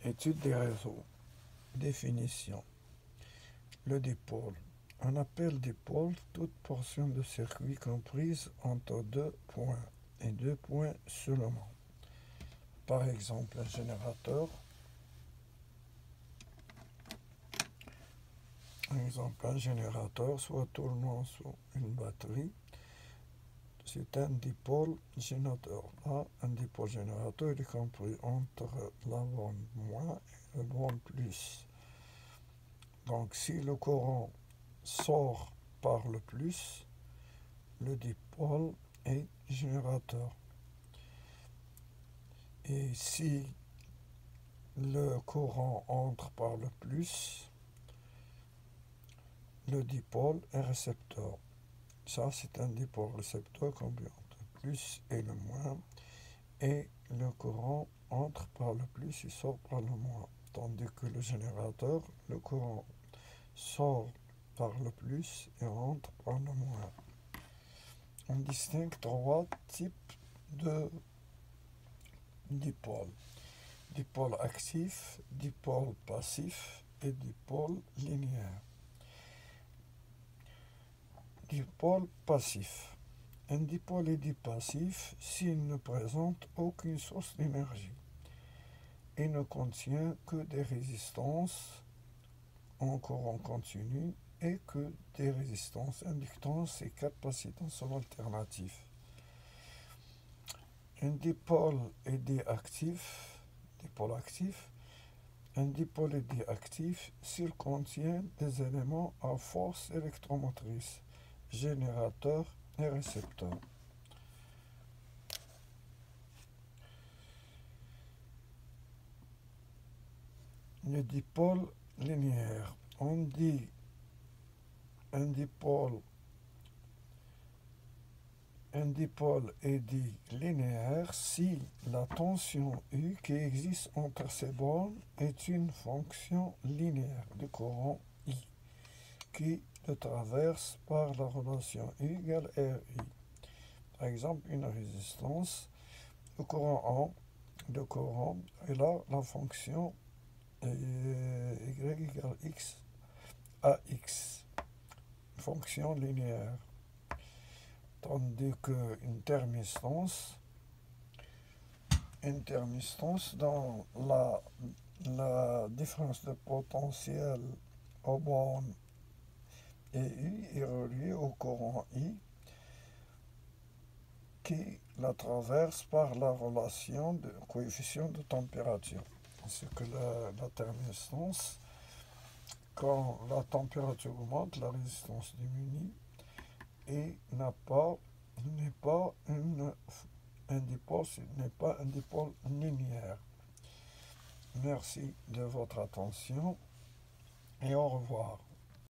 Étude des réseaux. Définition. Le dipôle. On appelle dipôle toute portion de circuit comprise entre deux points et 2 points seulement. Par exemple, un générateur. Soit tournant sur une batterie, c'est un dipôle générateur. Là, un dipôle générateur est compris entre la borne moins et la borne plus. Donc, si le courant sort par le plus, le dipôle est générateur. Et si le courant entre par le plus, le dipôle est récepteur. Ça, c'est un dipôle récepteur compris entre le plus et le moins. Et le courant entre par le plus et sort par le moins. Tandis que le générateur, le courant sort par le plus et entre par le moins. On distingue 3 types de dipôles. Dipôle actif, dipôle passif et dipôle linéaire. Dipôle passif. Un dipôle est dit passif s'il ne présente aucune source d'énergie et ne contient que des résistances en courant continu et que des résistances, inductances et capacitances sont alternatifs. Un dipôle est dit actif, un dipôle est dit actif s'il contient des éléments à force électromotrice, générateur et récepteur. Le dipôle linéaire. On dit un dipôle est dit linéaire si la tension U qui existe entre ces bornes est une fonction linéaire du courant I qui le traverse par la relation U égale RI. Par exemple, une résistance, le courant et là la fonction Y égale X à X, fonction linéaire. Tandis qu'une thermistance, dans la différence de potentiel aux bornes et U est reliée au courant I qui la traverse par la relation de coefficient de température. C'est que la thermistance, quand la température augmente, la résistance diminue et n'est pas un dipôle linéaire. Merci de votre attention et au revoir.